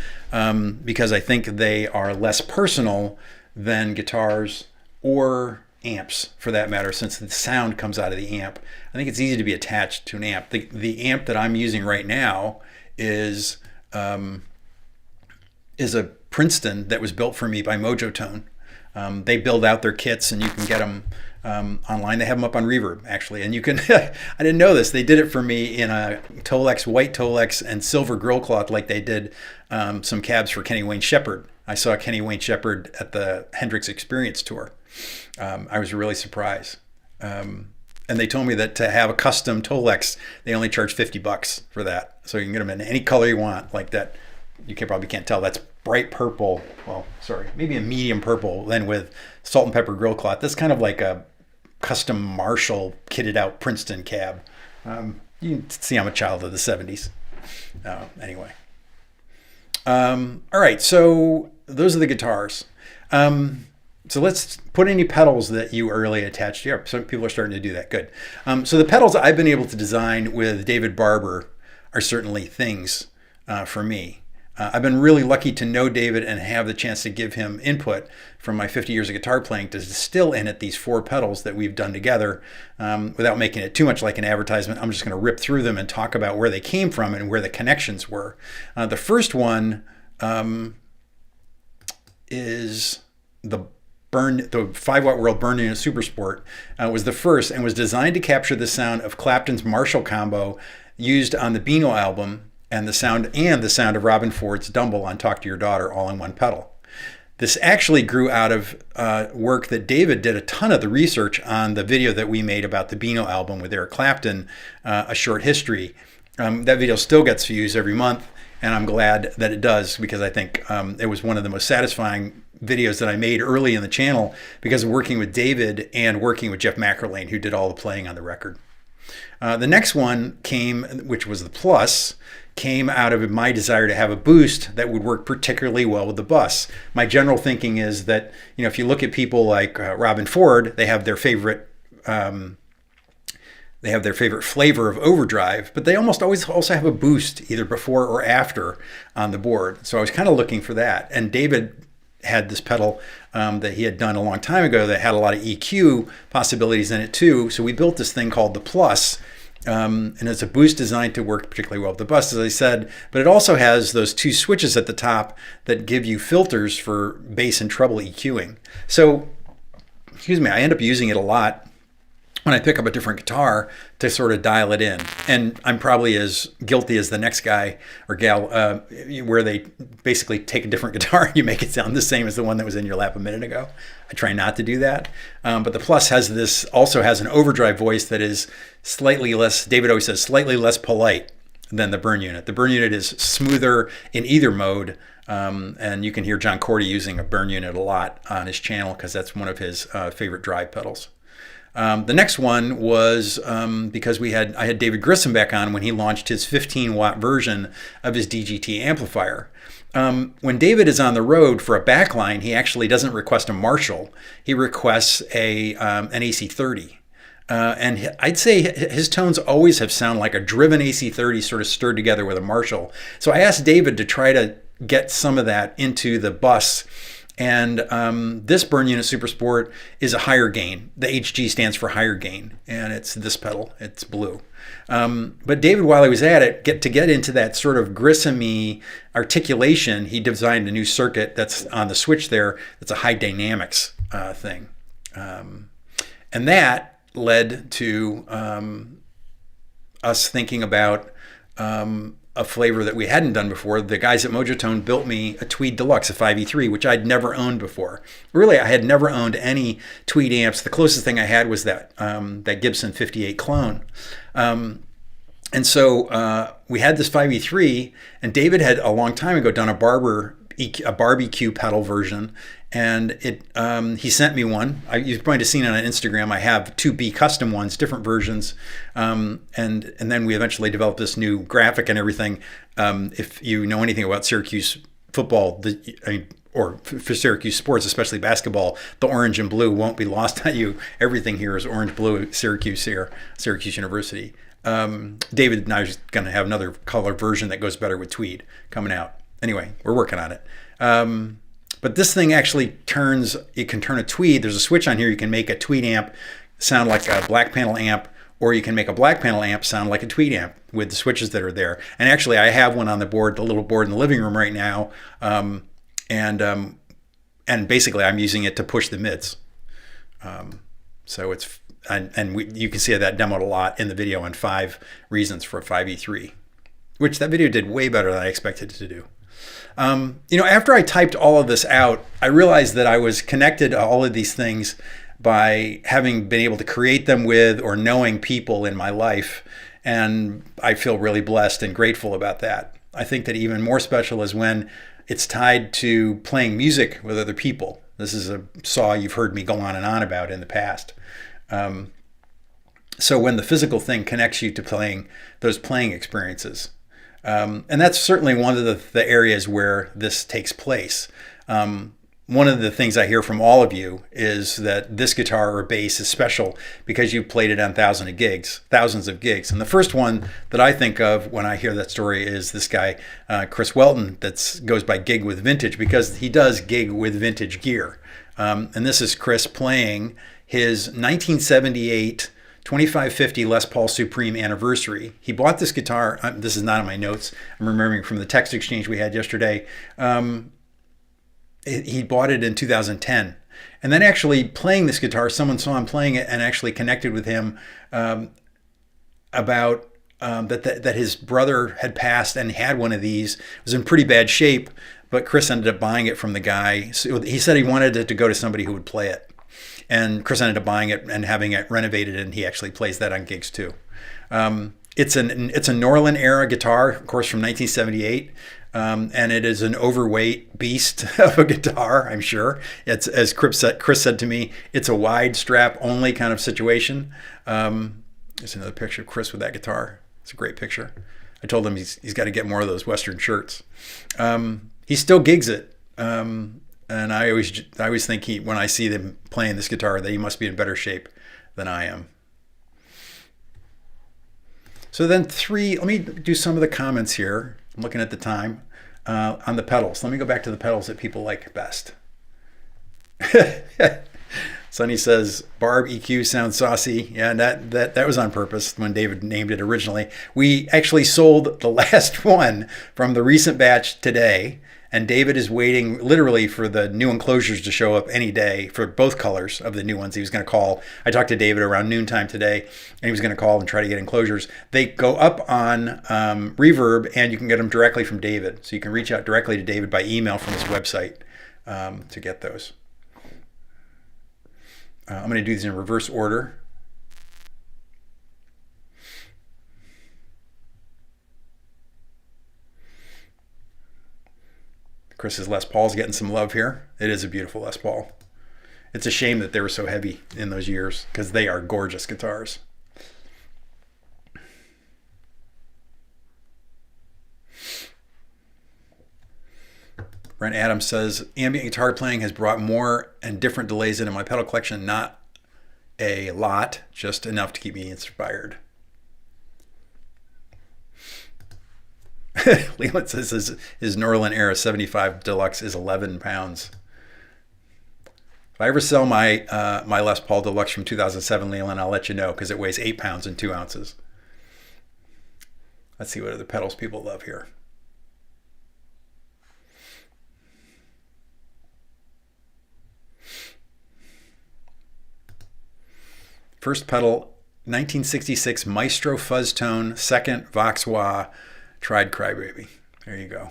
because I think they are less personal than guitars or amps, for that matter, since the sound comes out of the amp. I think it's easy to be attached to an amp. The amp that I'm using right now is a Princeton that was built for me by Mojotone. They build out their kits, and you can get them online. They have them up on Reverb, actually. And you can, I didn't know this, they did it for me in a Tolex, white Tolex, and silver grill cloth, like they did some cabs for Kenny Wayne Shepherd. I saw Kenny Wayne Shepherd at the Hendrix Experience Tour. I was really surprised. And they told me that to have a custom Tolex, they only charge $50 for that. So you can get them in any color you want, like that. You probably can't tell. That's bright purple. Well, sorry, maybe a medium purple, then with salt and pepper grill cloth. That's kind of like a custom Marshall kitted out Princeton cab. You can see I'm a child of the 70s. Anyway. All right, so those are the guitars. So let's put any pedals that you are really attached to. Yeah, some people are starting to do that. Good. So the pedals I've been able to design with David Barber are certainly things for me. I've been really lucky to know David and have the chance to give him input from my 50 years of guitar playing to distill in it these 4 pedals that we've done together. Without making it too much like an advertisement, I'm just going to rip through them and talk about where they came from and where the connections were. The first one is the 5-watt World Burn Unit Super Sport. Was the first and was designed to capture the sound of Clapton's Marshall combo used on the Beano album, and the sound of Robin Ford's Dumble on Talk to Your Daughter, all in one pedal. This actually grew out of work that David did a ton of the research on the video that we made about the Beano album with Eric Clapton, A Short History. That video still gets views every month, and I'm glad that it does, because I think it was one of the most satisfying videos that I made early in the channel because of working with David and working with Jeff McErlane, who did all the playing on the record. The next one came, which was the Plus, came out of my desire to have a boost that would work particularly well with the bus. My general thinking is that, if you look at people like Robin Ford, they have their favorite flavor of overdrive, but they almost always also have a boost either before or after on the board. So I was kind of looking for that. And David had this pedal that he had done a long time ago that had a lot of EQ possibilities in it too. So we built this thing called the Plus, and it's a boost designed to work particularly well with the bus, as I said, but it also has those 2 switches at the top that give you filters for bass and treble EQing. So, I end up using it a lot when I pick up a different guitar to sort of dial it in. And I'm probably as guilty as the next guy or gal, where they basically take a different guitar and you make it sound the same as the one that was in your lap a minute ago. I try not to do that. But the Plus also has an overdrive voice that is slightly less, David always says, slightly less polite than the Burn Unit. The Burn Unit is smoother in either mode. And you can hear John Cordy using a Burn Unit a lot on his channel because that's one of his favorite drive pedals. The next one was because I had David Grissom back on when he launched his 15-watt version of his DGT amplifier. When David is on the road for a backline, he actually doesn't request a Marshall. He requests an AC30. And I'd say his tones always have sounded like a driven AC30 sort of stirred together with a Marshall. So I asked David to try to get some of that into the bus. And this Burn Unit Super Sport is a higher gain. The HG stands for higher gain, and it's this pedal. It's blue. But David, while he was at it, to get into that sort of Grissom-y articulation, he designed a new circuit that's on the switch there. That's a high dynamics thing. And that led to us thinking about a flavor that we hadn't done before. The guys at Mojotone built me a Tweed Deluxe, a 5E3, which I'd never owned before. Really, I had never owned any Tweed amps. The closest thing I had was that Gibson 58 clone. And so we had this 5E3, and David had a long time ago done a BARBER barbecue pedal version, and he sent me one. You've probably seen it on Instagram. I have 2 B custom ones, different versions, and then we eventually developed this new graphic and everything. If you know anything about Syracuse football, or for Syracuse sports, especially basketball, the orange and blue won't be lost on you. Everything here is orange blue. Syracuse University. David and I are going to have another color version that goes better with Tweed coming out. Anyway, we're working on it. But this thing actually it can turn a Tweed. There's a switch on here. You can make a Tweed amp sound like a black panel amp, or you can make a black panel amp sound like a Tweed amp with the switches that are there. And actually, I have one on the board, the little board in the living room right now. And basically, I'm using it to push the mids. So it's, you can see that demoed a lot in the video on 5 reasons for a 5E3, which that video did way better than I expected it to do. After I typed all of this out, I realized that I was connected to all of these things by having been able to create them with or knowing people in my life. And I feel really blessed and grateful about that. I think that even more special is when it's tied to playing music with other people. This is a saw you've heard me go on and on about in the past. So when the physical thing connects you to those playing experiences. And that's certainly one of the areas where this takes place. one of the things I hear from all of you is that this guitar or bass is special because you played it on thousands of gigs. And the first one that I think of when I hear that story is this guy, Chris Welton, that goes by Gig with Vintage, because he does gig with vintage gear. And this is Chris playing his 1978 2550 Les Paul Supreme anniversary. He bought this guitar. This is not in my notes. I'm remembering from the text exchange we had yesterday. He bought it in 2010. And then actually playing this guitar, someone saw him playing it and actually connected with him about that his brother had passed and had one of these. It was in pretty bad shape, but Chris ended up buying it from the guy. So he said he wanted it to go to somebody who would play it. And Chris ended up buying it and having it renovated, and he actually plays that on gigs too. It's a Norland era guitar, of course, from 1978. And it is an overweight beast of a guitar, I'm sure. It's, as Chris said to me, it's a wide strap only kind of situation. There's another picture of Chris with that guitar. It's a great picture. I told him he's got to get more of those Western shirts. He still gigs it. And I always think when I see them playing this guitar, that he must be in better shape than I am. So then let me do some of the comments here. I'm looking at the time on the pedals. Let me go back to the pedals that people like best. Sonny says, Barb EQ sounds saucy. Yeah, that was on purpose when David named it originally. We actually sold the last one from the recent batch today, and David is waiting literally for the new enclosures to show up any day for both colors of the new ones. He was going to call. I talked to David around noontime today, and he was going to call and try to get enclosures. They go up on Reverb, and you can get them directly from David. So you can reach out directly to David by email from his website to get those. I'm going to do these in reverse order. Chris's Les Paul's getting some love here. It is a beautiful Les Paul. It's a shame that they were so heavy in those years because they are gorgeous guitars. Brent Adams says, ambient guitar playing has brought more and different delays into my pedal collection. Not a lot, just enough to keep me inspired. Leland says his Norland era 75 Deluxe is 11 pounds. If I ever sell my my Les Paul Deluxe from 2007, Leland, I'll let you know because it weighs 8 pounds and 2 ounces. Let's see what other pedals people love here. First pedal, 1966 Maestro Fuzz Tone, second Vox Wah Tried Crybaby. There you go.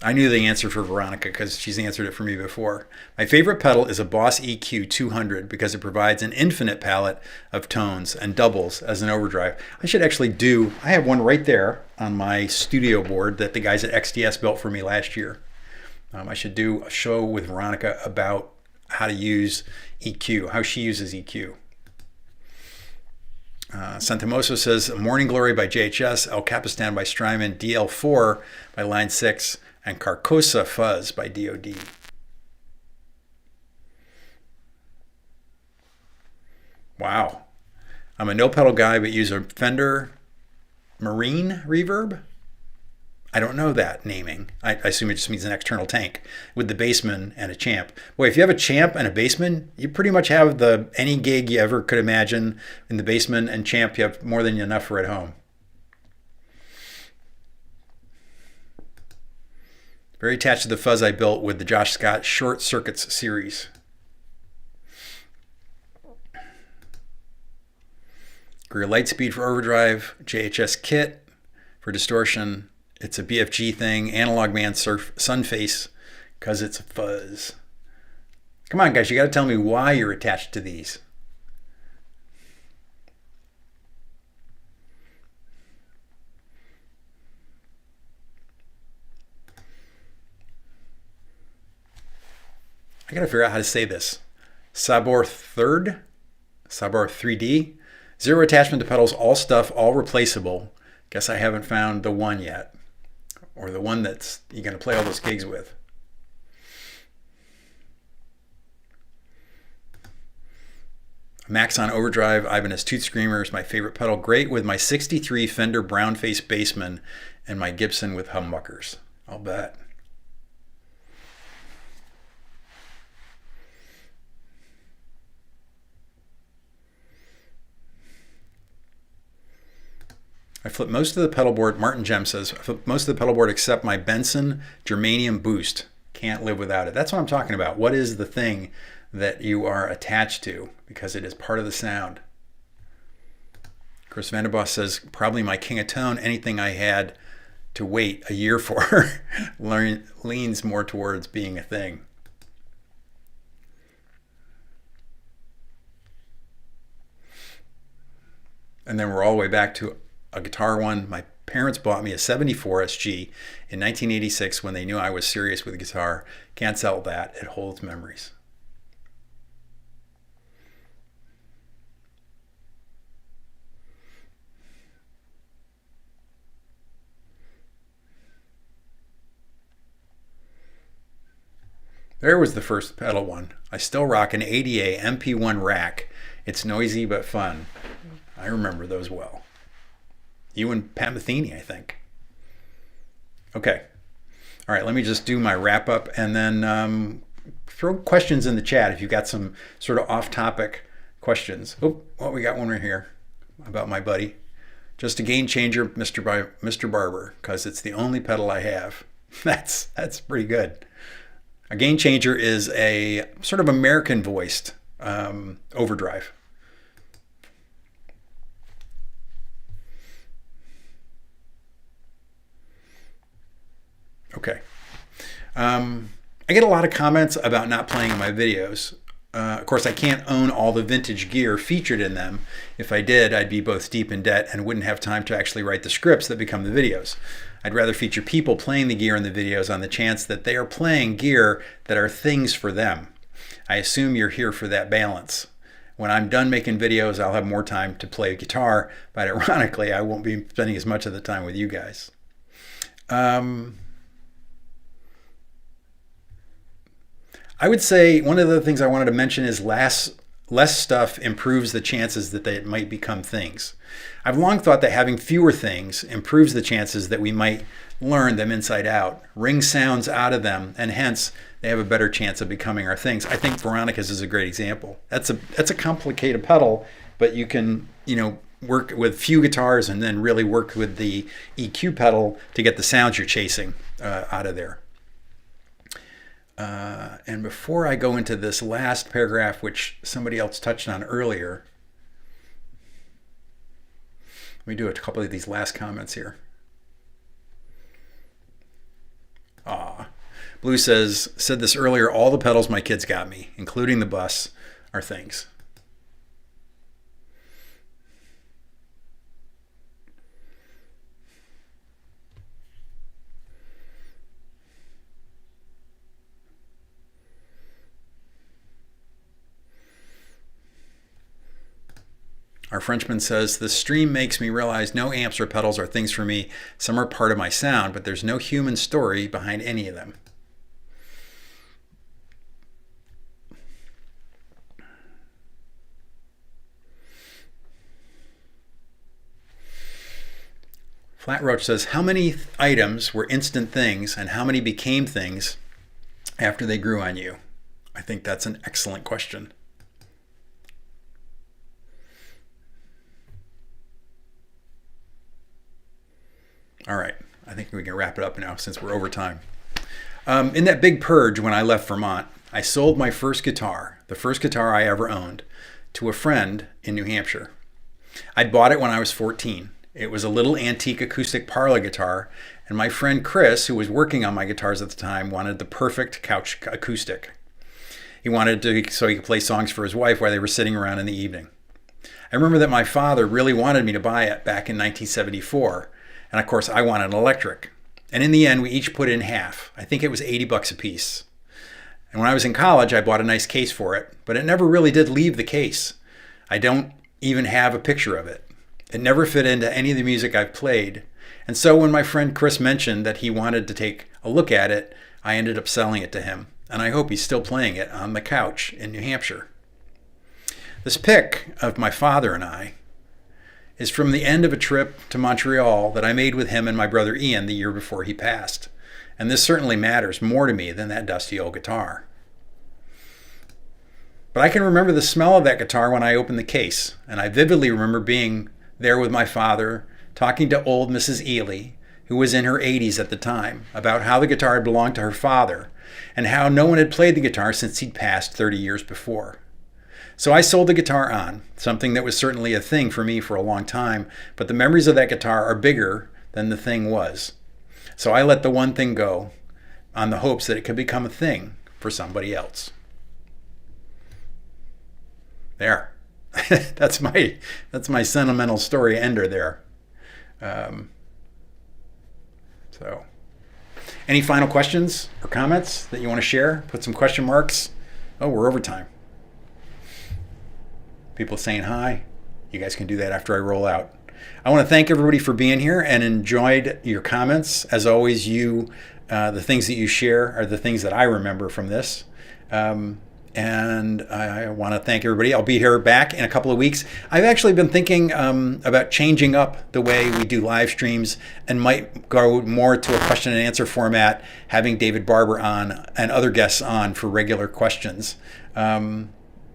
I knew the answer for Veronica because she's answered it for me before. My favorite pedal is a Boss EQ 200 because it provides an infinite palette of tones and doubles as an overdrive. I should actually I have one right there on my studio board that the guys at XDS built for me last year. I should do a show with Veronica about how to use EQ, how she uses EQ. Santamoso says Morning Glory by JHS, El Capistan by Strymon, DL4 by Line 6, and Carcosa Fuzz by DOD. Wow. I'm a no pedal guy but use a Fender Marine Reverb. I don't know that naming. I assume it just means an external tank with the Bassman and a Champ. Boy, if you have a Champ and a Bassman, you pretty much have any gig you ever could imagine in the Bassman and Champ. You have more than enough for at home. Very attached to the fuzz I built with the Josh Scott Short Circuits series. Greer Lightspeed for overdrive, JHS kit for distortion. It's a BFG thing, Analog Man Sunface, because it's a fuzz. Come on, guys, you got to tell me why you're attached to these. I got to figure out how to say this. Sabor 3D, zero attachment to pedals, all stuff, all replaceable. Guess I haven't found the one yet. or the one that's you're going to play all those gigs with. Max on overdrive. Ivan has Tooth Screamer is my favorite pedal. Great with my 63 Fender Brownface Bassman and my Gibson with humbuckers. I'll bet. I flip most of the pedal board, Martin Gem says, I flip most of the pedal board except my Benson Germanium Boost. Can't live without it. That's what I'm talking about. What is the thing that you are attached to? Because it is part of the sound. Chris Vanderboss says, probably my King of Tone. Anything I had to wait a year for leans more towards being a thing. And then we're all the way back to a guitar one. My parents bought me a 74 SG in 1986 when they knew I was serious with guitar. Can't sell that. It holds memories. There was the first pedal one. I still rock an ADA MP1 rack. It's noisy but fun. I remember those well. You and Pat Metheny, I think. Okay. All right, let me just do my wrap up and then throw questions in the chat if you've got some sort of off-topic questions. Oh, well, we got one right here about my buddy. Just a game changer, Mr. Barber, because it's the only pedal I have. That's pretty good. A gain changer is a sort of American voiced overdrive. Okay. I get a lot of comments about not playing in my videos. Of course, I can't own all the vintage gear featured in them. If I did, I'd be both deep in debt and wouldn't have time to actually write the scripts that become the videos. I'd rather feature people playing the gear in the videos on the chance that they are playing gear that are things for them. I assume you're here for that balance. When I'm done making videos, I'll have more time to play guitar, but ironically, I won't be spending as much of the time with you guys. I would say one of the things I wanted to mention is less stuff improves the chances that they might become things. I've long thought that having fewer things improves the chances that we might learn them inside out, wring sounds out of them, and hence they have a better chance of becoming our things. I think Veronica's is a great example. That's a complicated pedal, but you can, work with few guitars and then really work with the EQ pedal to get the sounds you're chasing out of there. And before I go into this last paragraph, which somebody else touched on earlier, let me do a couple of these last comments here. Blue said this earlier, all the pedals my kids got me, including the bus, are things. Our Frenchman says, this stream makes me realize no amps or pedals are things for me. Some are part of my sound, but there's no human story behind any of them. Flat Roach says, how many items were instant things and how many became things after they grew on you? I think that's an excellent question. All right, I think we can wrap it up now since we're over time. In that big purge when I left Vermont, I sold my first guitar, the first guitar I ever owned, to a friend in New Hampshire. I'd bought it when I was 14. It was a little antique acoustic parlor guitar, and my friend Chris, who was working on my guitars at the time, wanted the perfect couch acoustic. He wanted to so he could play songs for his wife while they were sitting around in the evening. I remember that my father really wanted me to buy it back in 1974. And of course, I wanted an electric. And in the end, we each put in half. I think it was $80 a piece. And when I was in college, I bought a nice case for it, but it never really did leave the case. I don't even have a picture of it. It never fit into any of the music I've played. And so when my friend Chris mentioned that he wanted to take a look at it, I ended up selling it to him. And I hope he's still playing it on the couch in New Hampshire. This pic of my father and I is from the end of a trip to Montreal that I made with him and my brother Ian the year before he passed. And this certainly matters more to me than that dusty old guitar. But I can remember the smell of that guitar when I opened the case, and I vividly remember being there with my father, talking to old Mrs. Ely, who was in her 80s at the time, about how the guitar had belonged to her father, and how no one had played the guitar since he'd passed 30 years before. So I sold the guitar on, something that was certainly a thing for me for a long time, but the memories of that guitar are bigger than the thing was. So I let the one thing go on the hopes that it could become a thing for somebody else. There. That's my sentimental story ender there. So, any final questions or comments that you want to share? Put some question marks. Oh, we're over time. People saying hi. You guys can do that after I roll out. I want to thank everybody for being here and enjoyed your comments. As always, the things that you share are the things that I remember from this. And I want to thank everybody. I'll be here back in a couple of weeks. I've actually been thinking about changing up the way we do live streams and might go more to a question and answer format, having David Barber on and other guests on for regular questions.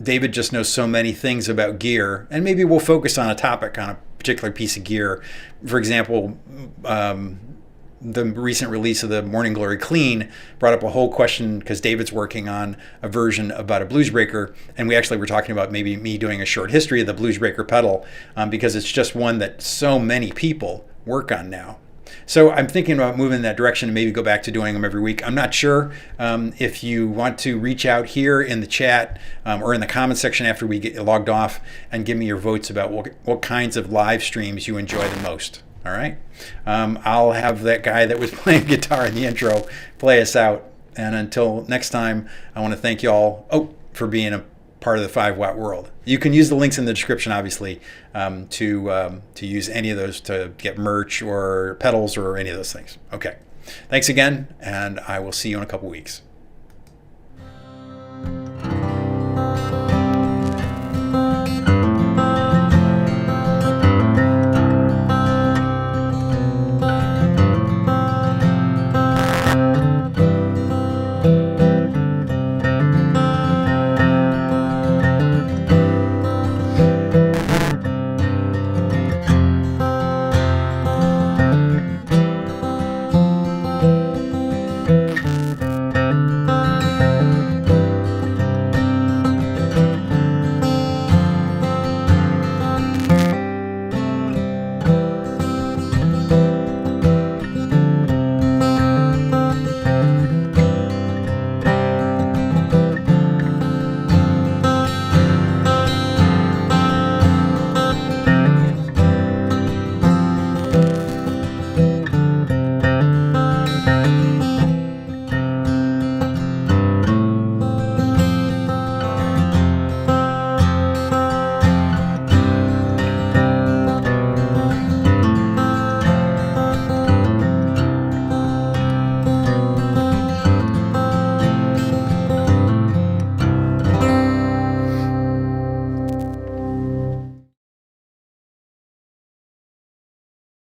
David just knows so many things about gear, and maybe we'll focus on a topic on a particular piece of gear. For example, the recent release of the Morning Glory Clean brought up a whole question because David's working on a version about a Bluesbreaker, and we actually were talking about maybe me doing a short history of the Bluesbreaker pedal because it's just one that so many people work on now. So I'm thinking about moving in that direction and maybe go back to doing them every week. I'm not sure if you want to reach out here in the chat or in the comment section after we get logged off and give me your votes about what kinds of live streams you enjoy the most. All right. I'll have that guy that was playing guitar in the intro play us out. And until next time, I want to thank you all for being a part of the 5-watt world. You can use the links in the description, obviously, to use any of those to get merch or pedals or any of those things. Okay. Thanks again, and I will see you in a couple weeks.